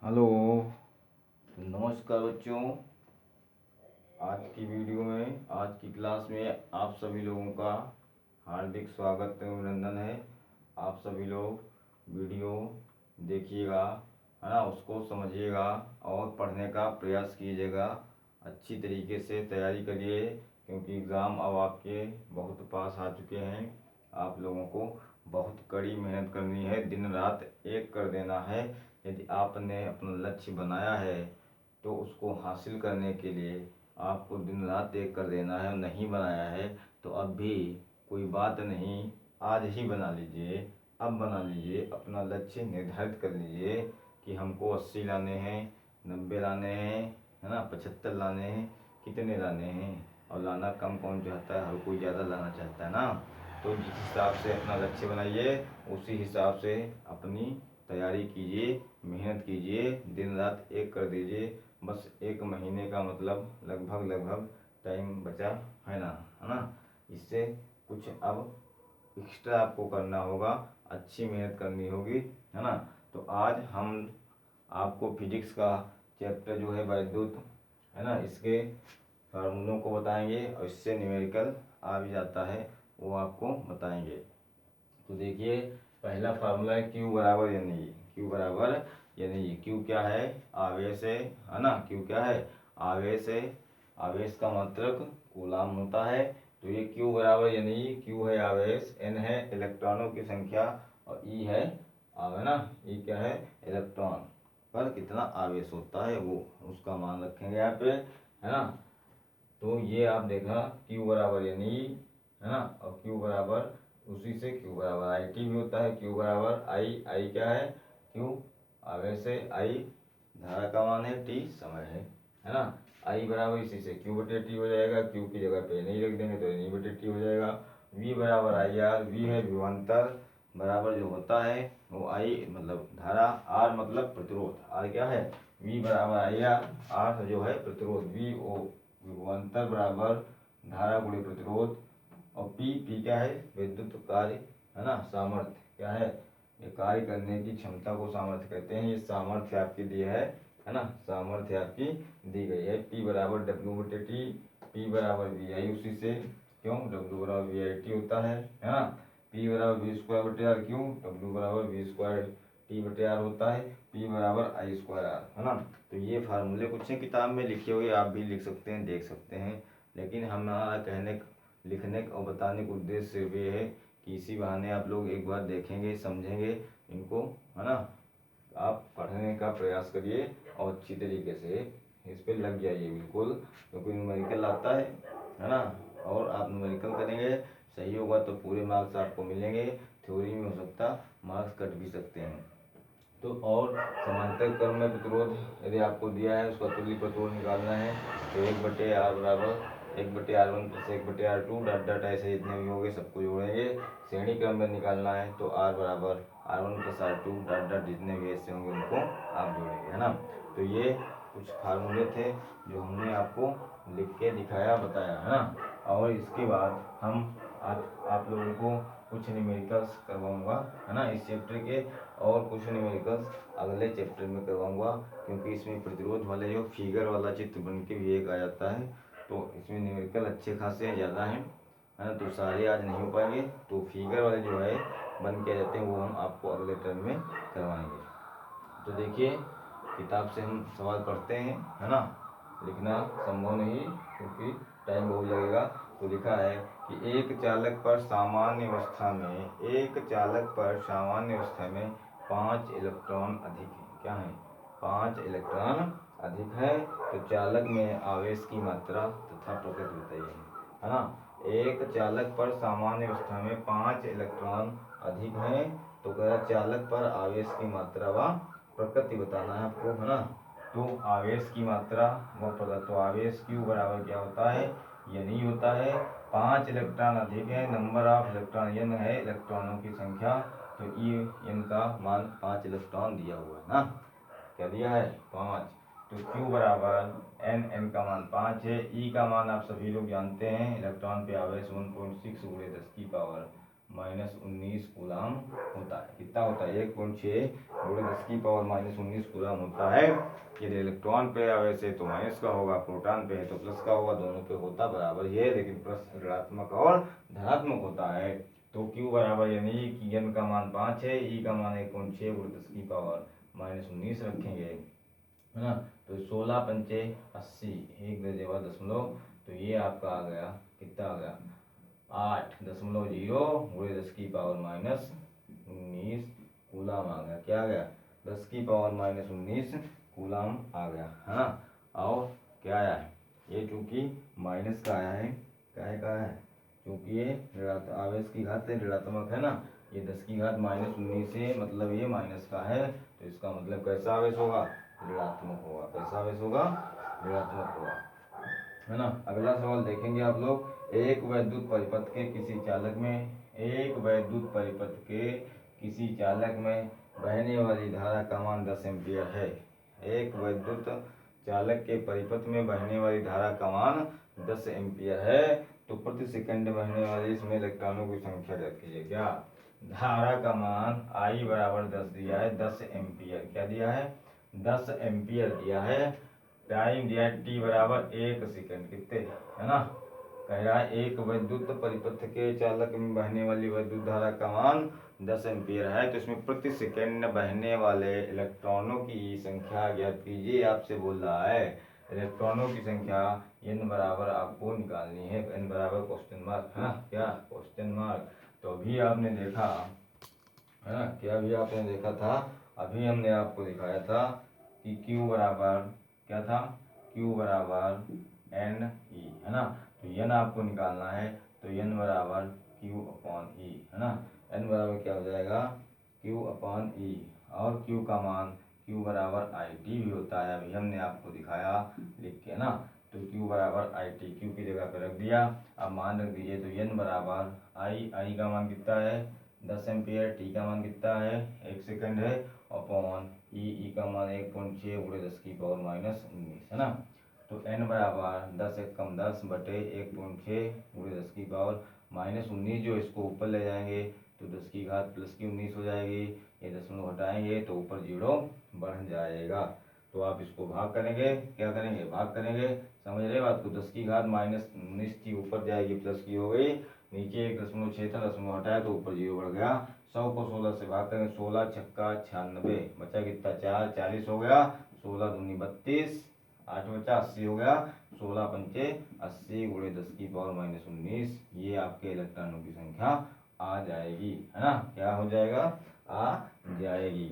Hello. तो नमस्कार बच्चों। आज की वीडियो में, आज की क्लास में आप सभी लोगों का हार्दिक स्वागत एवं अभिनंदन है। आप सभी लोग वीडियो देखिएगा, है ना, उसको समझिएगा और पढ़ने का प्रयास कीजिएगा। अच्छी तरीके से तैयारी करिए क्योंकि एग्ज़ाम अब आपके बहुत पास आ चुके हैं। आप लोगों को बहुत कड़ी मेहनत करनी है, दिन रात एक कर देना है। यदि आपने अपना लक्ष्य बनाया है तो उसको हासिल करने के लिए आपको दिन रात एक कर देना है। नहीं बनाया है तो अब भी कोई बात नहीं, आज ही बना लीजिए। अब बना लीजिए, अपना लक्ष्य निर्धारित कर लीजिए कि हमको 80 लाने हैं, 90 लाने हैं, है ना, 75 लाने हैं, कितने लाने हैं। और लाना कम कौन चाहता है, हर कोई ज़्यादा लाना चाहता है ना। तो जिस हिसाब से अपना लक्ष्य बनाइए उसी हिसाब से अपनी तैयारी कीजिए, मेहनत कीजिए, दिन रात एक कर दीजिए। बस एक महीने का मतलब लगभग टाइम बचा है ना। इससे कुछ अब एक्स्ट्रा आपको करना होगा, अच्छी मेहनत करनी होगी, है ना। तो आज हम आपको फिजिक्स का चैप्टर जो है वैद्युत, है ना, इसके फार्मूलों को बताएंगे और इससे न्यूमेरिकल आ भी जाता है वो आपको बताएंगे। तो देखिए, पहला फार्मूला है Q बराबर यानी Q बराबर यानी Q क्या है, आवेश है ना। Q क्या है, आवेश है। आवेश का मात्रक कूलाम होता है। तो ये Q बराबर यानी Q है आवेश, N है इलेक्ट्रॉनों की संख्या और E है है ना, E क्या है, इलेक्ट्रॉन पर कितना आवेश होता है वो उसका मान रखेंगे यहाँ पे, है ना। तो ये आप देखा Q बराबर यानी, है ना, और Q बराबर उसी से Q बराबर आई टी भी होता है। Q बराबर आई क्या है, Q आवेश है, आई धारा का मान है, T समय है ना। आई बराबर इसी से Q बटे T हो जाएगा। Q की जगह पे नहीं रख देंगे तो नहीं बटे T हो जाएगा। V बराबर आई आर, V है विभवांतर, बराबर जो होता है वो आई मतलब धारा, R मतलब प्रतिरोध, R क्या है, V बराबर आई आर, R जो है प्रतिरोध, V ओ विभवांतर बराबर धारा गुणे प्रतिरोध, और पी क्या है, विद्युत कार्य, है ना, सामर्थ्य क्या है, ये कार्य करने की क्षमता को सामर्थ्य कहते हैं। ये सामर्थ्य आपकी दी है ना, सामर्थ्य आपकी दी गई है। P बराबर डब्ल्यू बटे टी, P बराबर वी आई उसी से, क्यों, W बराबर वी आई टी होता है ना। P बराबर वी स्क्वायर बटे आर, क्यों, W बराबर वी स्क्वायर टी बटे आर होता है। P बराबर आई स्क्वायर आर, है ना। तो ये फार्मूले कुछ हैं किताब में लिखे हुए, आप भी लिख सकते हैं, देख सकते हैं। लेकिन हमारा कहने, लिखने और बताने का उद्देश्य सिर्फ ये है कि इसी बहाने आप लोग एक बार देखेंगे, समझेंगे इनको, है ना। आप पढ़ने का प्रयास करिए और अच्छी तरीके से इस पर लग जाइए बिल्कुल, क्योंकि न्यूमेरिकल आता है ना। और आप न्यूमेरिकल करेंगे, सही होगा तो पूरे मार्क्स आपको मिलेंगे। थ्योरी में हो सकता मार्क्स कट भी सकते हैं। तो और समांतर क्रम में प्रतिरोध यदि आपको दिया है उसका तुल्य प्रतिरोध निकालना है तो 1/r बराबर 1/r1 plus 1/r2 dot dot ऐसे जितने भी होंगे सबको जोड़ेंगे। श्रेणी क्रम में निकालना है तो r बराबर r1 plus r2 dot dot जितने भी ऐसे होंगे उनको आप जोड़ेंगे, है ना। तो ये कुछ फार्मूले थे जो हमने आपको लिख के दिखाया, बताया, है ना। और इसके बाद हम आज आप लोगों को कुछ न्यूमेरिकल्स करवाऊंगा, है ना, इस चैप्टर के, और कुछ न्यूमेरिकल्स अगले चैप्टर में करवाऊंगा, क्योंकि इसमें प्रतिरोध वाले जो फिगर वाला चित्र बन के भी एक आ जाता है, तो इसमें न्यूमेरिकल अच्छे खासे ज़्यादा हैं, है ना। तो सारे आज नहीं हो पाएंगे, तो फिगर वाले जो है बन के आ जाते हैं वो हम आपको अगले टर्म में करवाएंगे। तो देखिए, किताब से हम सवाल पढ़ते हैं, है ना। लिखना संभव नहीं क्योंकि टाइम बहुत लगेगा। तो लिखा है कि एक चालक पर सामान्य अवस्था में 5 इलेक्ट्रॉन अधिक है। क्या है, 5 इलेक्ट्रॉन अधिक है। तो चालक में आवेश की मात्रा तथा प्रकृति बताइए, है ना। एक चालक पर सामान्य अवस्था में 5 इलेक्ट्रॉन अधिक है तो कह चालक पर आवेश की मात्रा व प्रकृति बताना है आपको, है ना। तो आवेश की मात्रा व प्रकृति, तो आवेश Q बराबर क्या होता है, यानी होता है 5 इलेक्ट्रॉन अधिक है, नंबर ऑफ इलेक्ट्रॉन n है इलेक्ट्रॉनों की संख्या, तो E n का मान 5 इलेक्ट्रॉन दिया हुआ है ना। क्या दिया है, 5। तो Q बराबर n का मान 5 है। E का मान आप सभी लोग जानते हैं, इलेक्ट्रॉन पे आवेश 1.6 × 10⁻³ -19 कूलाम होता है। कितना होता है? 1.6 गुणे 10 की पावर -19 कूलाम होता है। यदि इलेक्ट्रॉन पे आवेश है तो माइनस का होगा, प्रोटॉन पे है तो प्लस का होगा, दोनों पे होता बराबर ही है, लेकिन प्लस ऋणात्मक और धनात्मक होता है। तो Q बराबर यानी कि n का मान 5 है, E का मान 1.6 गुणे 10 की पावर -19 रखेंगे, है ना। तो 16 पंचे 80, 1 तो ये आपका आ गया, कितना आ गया? 8.0 गुणे 10 की पावर -19 कूलाम आ गया। क्या आ गया? 10 की पावर -19 कूलाम आ गया, है ना। और क्या आया है? ये चूंकि माइनस का आया है, क्या का है? क्योंकि ये आवेश की घात ऋणात्मक है ना, ये 10 की घात -19 है, मतलब ये माइनस का है, तो इसका मतलब कैसा आवेश होगा? ऋणात्मक होगा। कैसा आवेश होगा? ऋणात्मक होगा, है ना। अगला सवाल देखेंगे आप लोग। एक वैद्युत परिपथ के किसी चालक में बहने वाली धारा का मान 10 एम्पीयर है। एक वैद्युत चालक के परिपथ में बहने वाली धारा का मान 10 एम्पीयर है, तो प्रति सेकंड बहने वाली इसमें इलेक्ट्रॉनों की संख्या ज्ञात कीजिए। क्या? धारा का मान I बराबर 10 दिया है, 10 एम्पीयर। क्या दिया है? 10 एम्पीयर दिया है। टाइम दिया है T बराबर 1 सेकंड, कितने, है ना। कह रहा है एक वैद्युत परिपथ के चालक में बहने वाली वैद्युत धारा का मान 10 एम्पीयर है, तो इसमें प्रति सेकंड बहने वाले इलेक्ट्रॉनों की संख्या ज्ञात कीजिए, आपसे बोल रहा है। इलेक्ट्रॉनों की संख्या n बराबर आपको निकालनी है, n बराबर क्वेश्चन मार्क, है ना। क्या? Question mark. तो अभी आपने देखा, है ना, क्या अभी आपने देखा था, अभी हमने आपको दिखाया था कि Q बराबर क्या था? Q बराबर n E, है ना। तो n आपको निकालना है, तो n बराबर Q अपॉन E, है ना। n बराबर क्या हो जाएगा? Q अपॉन E, और Q का मान Q बराबर IT भी होता है, अभी हमने आपको दिखाया लिख के, ना। तो Q बराबर IT, Q की जगह पर रख दिया, अब मान रख दीजिए। तो n बराबर I का मान कितना है? 10 एम्पीयर। T का मान कितना है? 1 सेकंड है, अपॉन E का मान 1.6 गुणे 10 की पावर -19, है ना। तो n बराबर 10 एक कम 10 बटे 1.6 गुणे 10 की पावर -19, जो इसको ऊपर ले जाएंगे तो 10 की घात प्लस की 19 हो जाएगी, ये दशमलव हटाएंगे तो ऊपर 0 बढ़ जाएगा। तो आप इसको भाग करेंगे, क्या करेंगे? भाग करेंगे, समझ रहे बात को। 10 की घात -19 की ऊपर जाएगी, प्लस की हो गई, नीचे 1.6 था, दशमलव हटाया तो ऊपर 0 बढ़ गया। 100 को 16 से भाग करेंगे, 16 छक्का 96, बचा कितना? 4, 40 हो गया, 16 दूनी 32, 8 बचा, 80 हो गया, 16 पंचे 80 गुणे 10 की पावर -19, ये आपके इलेक्ट्रॉनों की संख्या आ जाएगी, है ना। क्या हो जाएगा? आ जाएगी।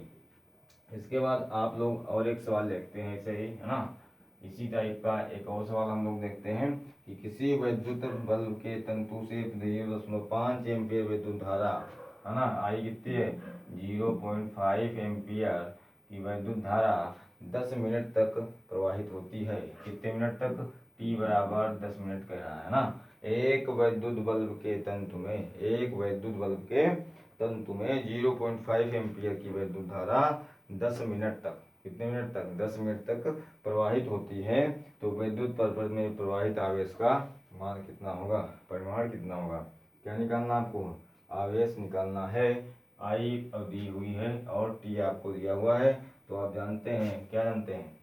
इसके बाद आप लोग और एक सवाल देखते हैं, ऐसे ही, है ना, इसी टाइप का एक और सवाल हम लोग देखते हैं कि किसी वैद्युत बल्ब के तंतु से 0.5 एम्पीयर विद्युत धारा, है ना, आई कितनी है? 0.5 एम्पीयर की वैद्युत धारा 10 मिनट तक प्रवाहित होती है। कितने मिनट तक? T बराबर 10 मिनट कह रहा है ना। एक वैद्युत बल्ब के तंतु में 0.5 एम्पीयर की वैद्युत धारा 10 मिनट तक, कितने मिनट तक? 10 मिनट तक प्रवाहित होती है, तो वैद्युत परिपथ में प्रवाहित आवेश का मान कितना होगा? परिमाण कितना होगा? क्या निकालना आपको? आवेश निकालना है। I दी हुई है और T आपको दिया हुआ है, तो आप जानते हैं, क्या जानते हैं?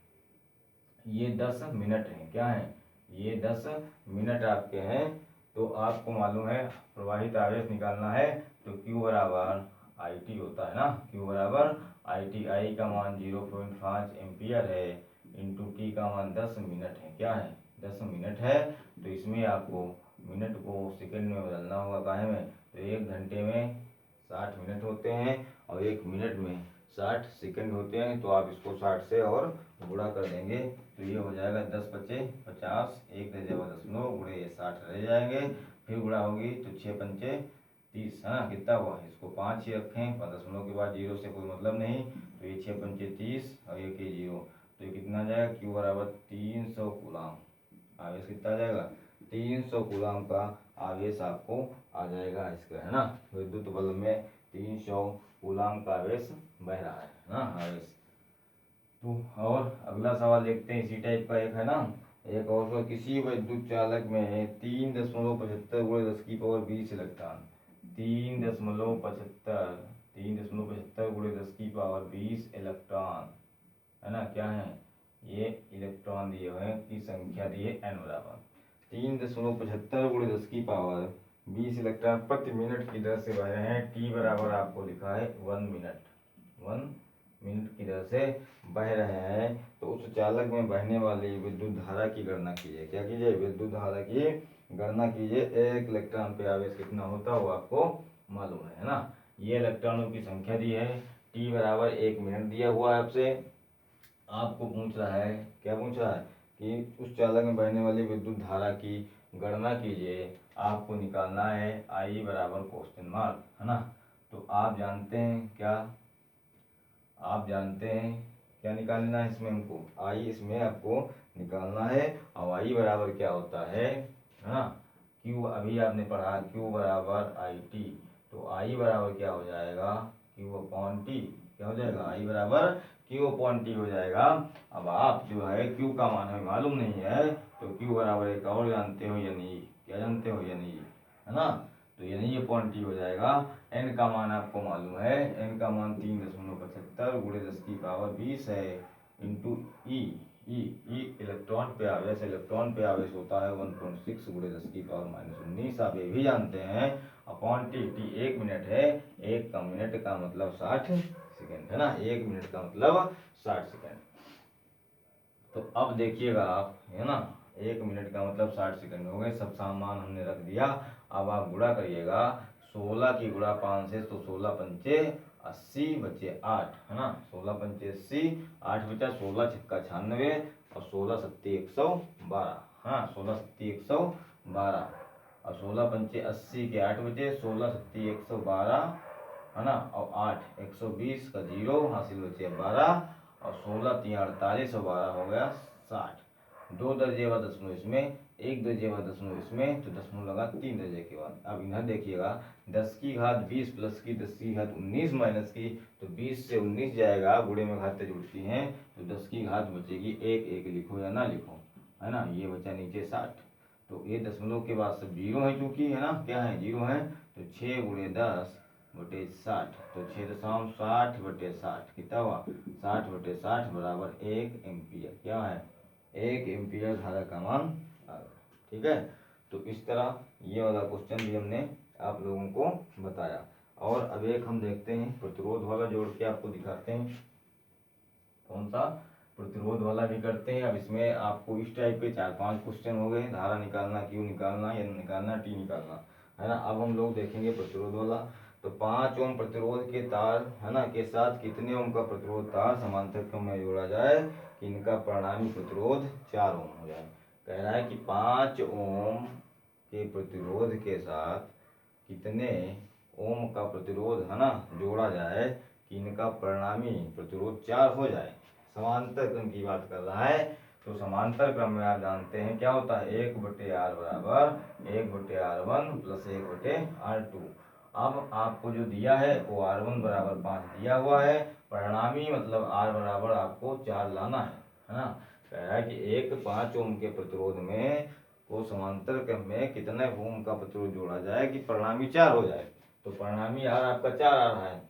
ये 10 मिनट है, क्या है? ये 10 मिनट आपके हैं, तो आपको मालूम है प्रवाहित आवेश निकालना है, तो Q बराबर IT होता है ना। Q बराबर IT, I का मान 0.5 एम्पियर है, इंटू T का मान 10 मिनट है। क्या है? 10 मिनट है, तो इसमें आपको मिनट को सेकंड में बदलना होगा, काहे में? तो 1 घंटे में 60 मिनट होते हैं और 1 मिनट में 60 सेकंड होते हैं, तो आप इसको 60 से और गुणा कर देंगे, तो ये हो जाएगा 10 बचे 50, 1 दशमलव गुणे ये 60 रह जाएंगे, फिर गुणा होगी तो 6 पंचे 30, है ना। कितना हुआ? इसको 5 ही रखें, दशमलव के बाद 0 से कोई मतलब नहीं, तो ये 6 पंचे 30 और 1 के 0, तो ये कितना आ जाएगा? Q बराबर 300 कूलाम। आवेश कितना आ जाएगा? 300 कूलाम का आवेश आपको आ जाएगा इसका, है ना। विद्युत बल्ब में 300 कूलाम का आवेश बह रहा है ना, आवेश। तो और अगला सवाल देखते हैं, इसी टाइप का एक है ना, एक और किसी विद्युत चालक में 3.75 गुणे 10 की पावर 20 इलेक्ट्रॉन, 3.75 गुणे 10 की पावर 20 इलेक्ट्रॉन, है ना, क्या है ये इलेक्ट्रॉन दिए हुए की संख्या दी है n बराबर 3.75 गुणे 10 की पावर 20 इलेक्ट्रॉन प्रति मिनट की दर से बह रहे हैं। टी बराबर आपको लिखा है 1 मिनट की दर से बह रहे हैं। तो उस चालक में बहने वाली विद्युत धारा की गणना कीजिए। क्या कीजिए? विद्युत धारा की गणना कीजिए। एक इलेक्ट्रॉन पे आवेश कितना होता है वो आपको मालूम है ना। ये इलेक्ट्रॉनों की संख्या दी है। टी बराबर 1 मिनट दिया हुआ है आपसे। आपको पूछ रहा है, क्या पूछ रहा है कि उस चालक में बहने वाली विद्युत धारा की गणना कीजिए। आपको निकालना है आई बराबर क्वेश्चन मार्क, है ना। तो आप जानते हैं क्या, आप जानते हैं क्या निकालना है इसमें हमको? आई इसमें आपको निकालना है। और आई बराबर क्या होता है ना, क्यू अभी आपने पढ़ा, क्यू बराबर आई टी। तो आई बराबर क्या हो जाएगा? Q upon T. क्या हो जाएगा? आई बराबर क्यू अपॉन टी हो जाएगा। अब आप जो है क्यू का मान हमें मालूम नहीं है, तो क्यू बराबर एक और जानते हो या नहीं? क्या जानते हो या नहीं, है ना। तो ये नहीं अपॉन टी हो जाएगा। एन का मान आपको मालूम है, एन का मान 3.75 गुणे 10 की पावर 20 है इंटू ई। इलेक्ट्रॉन पे आवेश, इलेक्ट्रॉन पे आवेश होता है 1.6 गुणे 10 की पावर -19। आप ये भी जानते हैं अपॉन टी। टी 1 मिनट है, एक का मिनट का मतलब 60 सेकेंड, है ना। 1 मिनट का मतलब 60 सेकेंड। तो अब देखिएगा आप, है ना, 1 मिनट का मतलब 60 सेकंड हो गए। सब सामान हमने रख दिया। अब आप गुणा करिएगा 16 की गुणा 5 से, तो 16 पंचे 80 बचे 8, है ना। 16 पंचे 80, 8 बचा, 16 छक्का 96 और 16 सत्ती 112, हाँ 16 सत्ती 112 और 16 पंचे 80 के 8 बचे, 16 सत्ती 112, है ना। और 8 120 का 0 हासिल बचे 12 और 16 3 48 और 12 हो गया 60। 2 दर्जे व दशमलव इसमें, 1 दर्जे व दशमलव इसमें, तो दशमलव लगा 3 दर्जे के बाद। अब इधर देखिएगा 10 की घात 20 प्लस की 10 की घात 19 माइनस की, तो 20 से 19 जाएगा, गुणे में घातें जुड़ती हैं, तो 10 की घात बचेगी 1 लिखो या ना लिखो, है ना। ये बचा नीचे 60। तो ये दशमलव के बाद सब जीरो है, चूंकि है ना, क्या है जीरो है, तो 6 गुणे 10 बटे 60, तो 6.60 बटे 60 कितना हुआ? 60 बटे 60 बराबर 1 एम्पियर। क्या है? 1 एम्पियर धारा का मान आ गया। ठीक है। तो इस तरह ये वाला क्वेश्चन भी हमने आप लोगों को बताया। और अब एक हम देखते हैं प्रतिरोध वाला, जोड़ के आपको दिखाते हैं। कौन सा? प्रतिरोध वाला भी करते हैं। अब इसमें आपको इस टाइप के 4-5 क्वेश्चन हो गए। धारा निकालना, क्यू निकालना, एन निकालना, टी निकालना, है ना। अब हम लोग देखेंगे प्रतिरोध वाला। तो 5 ओम प्रतिरोध के तार, है ना, के साथ कितने ओम का प्रतिरोध तार समांतर क्रम में जोड़ा जाए कि इनका परिणामी प्रतिरोध 4 ओम हो जाए। कह रहा है कि 5 ओम के प्रतिरोध के साथ कितने ओम का प्रतिरोध, है ना, जोड़ा जाए कि इनका परिणामी प्रतिरोध 4 हो जाए। समांतर क्रम की बात कर रहा है। तो समांतर क्रम में आप जानते हैं क्या होता है, 1/r बराबर 1/r1 प्लस 1/r2। अब आपको जो दिया है वो r1 बराबर 5 दिया हुआ है। परिणामी मतलब r बराबर आपको 4 लाना है ना। कह रहा है कि एक 5 ओम के प्रतिरोध में वो समांतर क्रम में कितने ओम का प्रतिरोध जोड़ा जाए कि परिणामी 4 हो जाए। तो परिणामी r आपका 4 आ रहा है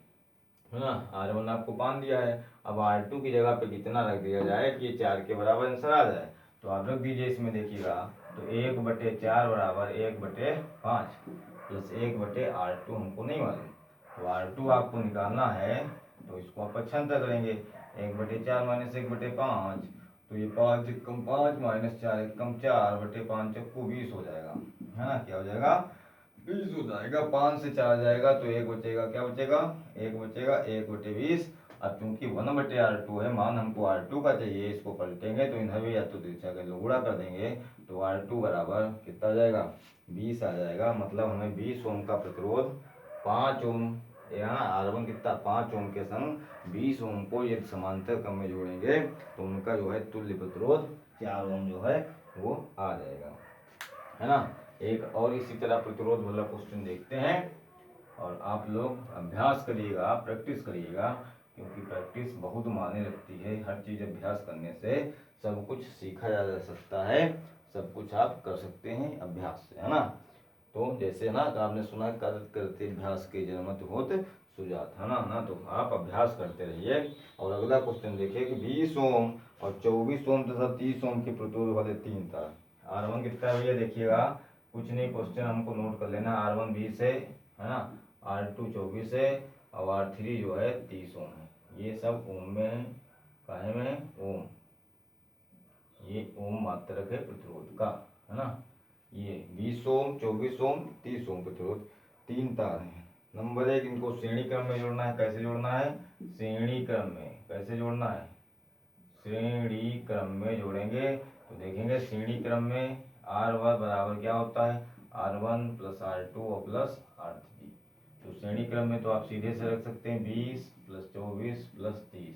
ना। r1 आपको 5 दिया है। अब r2 की जगह पे कितना रख दिया जाए कि ये 4 के बराबर आंसर आ जाए। तो आप रख दीजिए इसमें, देखिएगा तो 1/4 बराबर 1/5 प्लस 1/r2 हमको नहीं मालूम। तो r2 आपको निकालना है, तो इसको आप पक्षांतर करेंगे। 1/4 माइनस 1/5, तो ये 5 एकम 5 माइनस 4 एकम 4/5 चक्कू 20 हो जाएगा, है ना। क्या हो जाएगा? 20 हो जाएगा। 5 से 4 जाएगा तो 1 बचेगा। क्या बचेगा? 1 बचेगा। 1/20। अब क्योंकि 1/r2 है, मान हमको r2 का चाहिए, इसको पलटेंगे तो इधर भी या तो दिशा के गुणा कर देंगे, तो r2 बराबर कितना आ जाएगा? 20 आ जाएगा। मतलब हमें 20 ओम का प्रतिरोध 5 ओम, यहाँ r1 कितना 5 ओम के संग 20 ओम को यदि समांतर क्रम में जोड़ेंगे तो उनका जो है तुल्य प्रतिरोध 4 ओम जो है वो आ जाएगा, है ना। एक और इसी तरह प्रतिरोध वाला क्वेश्चन देखते हैं। और आप लोग अभ्यास करिएगा, प्रैक्टिस करिएगा, क्योंकि प्रैक्टिस बहुत मायने रखती है। हर चीज़ अभ्यास करने से सब कुछ सीखा जा सकता है, सब कुछ आप कर सकते हैं अभ्यास से, है ना। तो जैसे ना तो आपने सुना करत करते अभ्यास के जनमत होत सुजात, है ना तो आप अभ्यास करते रहिए। और अगला क्वेश्चन देखिए कि 20 ओम और 24 ओम तथा 30 ओम के प्रतिरोध वाले 3 तार। R1 कितना है भैया देखिएगा, कुछ नहीं क्वेश्चन हमको नोट कर लेना। R1 20 है ना, R2 24 है और R3 जो है 30 ओम है। ये सब ओम में है, काहे में है? ओम। ये ओम मात्रक है प्रतिरोध का, है ना। ये 20 ओम 24 ओम 30 ओम प्रतिरोध 3 तार हैं। नंबर 1, इनको श्रेणी क्रम में जोड़ना है। कैसे जोड़ना है? श्रेणी क्रम में। कैसे जोड़ना है? श्रेणी क्रम में जोड़ेंगे तो देखेंगे श्रेणी क्रम में R1 बराबर क्या होता है? R1 प्लस R2 और प्लस R3। तो श्रेणी क्रम में तो आप सीधे से रख सकते हैं 20 प्लस 24 प्लस 30,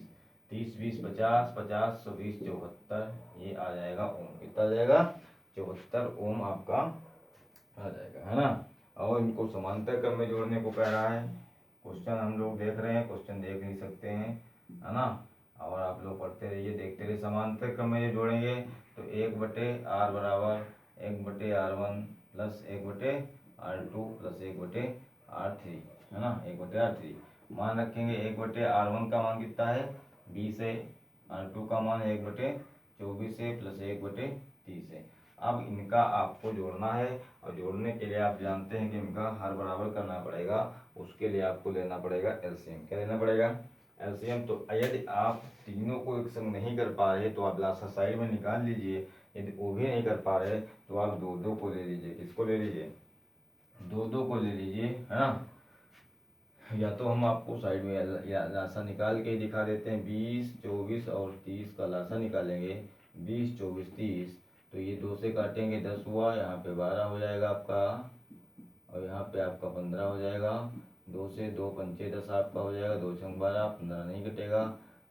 30 20 50, 50 120 74। ये आ जाएगा ओम। कितना आ जाएगा? 74 ओम आपका आ जाएगा, है ना। और इनको समांतर क्रम में जोड़ने को कह रहा है। क्वेश्चन हम लोग देख रहे हैं, क्वेश्चन देख नहीं सकते हैं, है ना। और आप लोग पढ़ते रहिए, देखते रहिए। समांतर क्रम में जोड़ेंगे तो 1/R बराबर 1/R1 plus 1/R2 plus 1/R3, है ना। 1/R3 मान रखेंगे। 1/R1 का मान कितना है? 20 है। R2 का मान 1/24 है प्लस 1/30 है। अब इनका आपको जोड़ना है और जोड़ने के लिए आप जानते हैं कि इनका हर बराबर करना पड़ेगा। उसके लिए आपको लेना पड़ेगा एलसीएम। क्या लेना पड़ेगा? एलसीएम। तो यदि आप तीनों को एक संग नहीं कर पा रहे तो आप लासा साइड में निकाल लीजिए। यदि वो भी नहीं कर पा रहे तो आप 2-2 को ले लीजिए। किसको ले लीजिए? 2-2 को ले लीजिए, है ना। या तो हम आपको साइड में या लासा निकाल के ही दिखा देते हैं। 20 24 और 30 का लासा निकालेंगे। 20 24 30 तो ये 2 से काटेंगे 10 हुआ, यहाँ पे 12 हो जाएगा आपका, और यहाँ पे आपका 15 हो जाएगा। 2 से 2 पंचे 10 आपका हो जाएगा। 2 छंग 12, 15 नहीं कटेगा।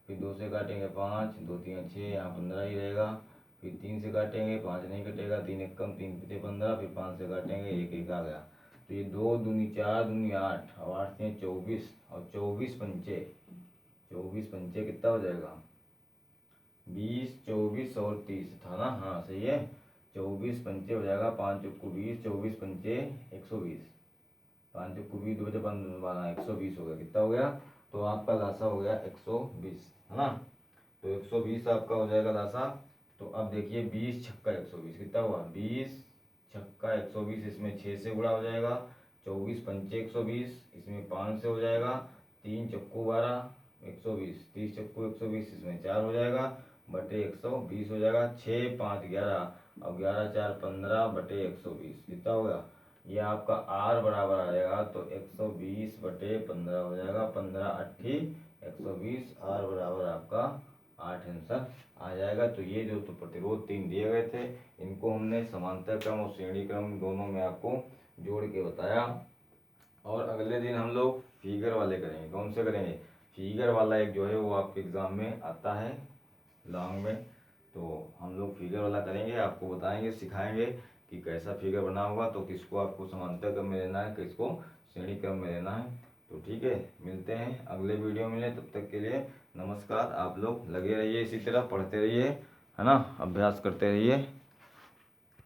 फिर 2 से काटेंगे 5, 2 3 6, यहाँ 15 ही रहेगा। फिर 3 से काटेंगे 5 नहीं कटेगा। 3 1 कम 3 पचे 15। फिर 5 से काटेंगे 1 1 आ गया। तो ये 2 दूनी 4 दूनी 8 और 8 से 24 और 24 पंचे 24 पंचे कितना हो जाएगा? 20 24 और 30 था ना। हाँ सही है। 24 पंचे हो जाएगा। 5 चुक्कू 20, 24 पंचे 120, 5 चुक्कू 20 2 बचे 12 120 हो गया। कितना हो गया? तो आपका लासा हो गया 120, है ना। तो 120 आपका हो जाएगा लासा। तो अब देखिए 20 छक्का 120 कितना हुआ? 20 छक्का 120, इसमें 6 से गुणा हो जाएगा। 24 पंचे 120, इसमें 5 से हो जाएगा। 3 चक्कू 12 120, 30 चक्कू 120, इसमें 4 हो जाएगा बटे 120 हो जाएगा। 6 5 11 और 11 4 15 बटे 120 कितना होगा? ये आपका R बराबर आ जाएगा तो 120 बटे 15 हो जाएगा। 15 8 120, R बराबर आपका 8 आंसर आ जाएगा। तो ये जो तो प्रतिरोध 3 दिए गए थे, इनको हमने समांतर क्रम और श्रेणी क्रम दोनों में आपको जोड़ के बताया। और अगले दिन हम लोग फिगर वाले करेंगे। कौन से करेंगे? फिगर वाला एक जो है वो आपके एग्ज़ाम में आता है लॉन्ग में, तो हम लोग फिगर वाला करेंगे। आपको बताएंगे, सिखाएंगे कि कैसा फिगर बना होगा, तो किसको आपको समांतर क्रम में लेना है, किसको श्रेणी क्रम में लेना है। तो ठीक है, मिलते हैं अगले वीडियो में। तब तक के लिए नमस्कार। आप लोग लगे रहिए, इसी तरह पढ़ते रहिए, है ना, अभ्यास करते रहिए।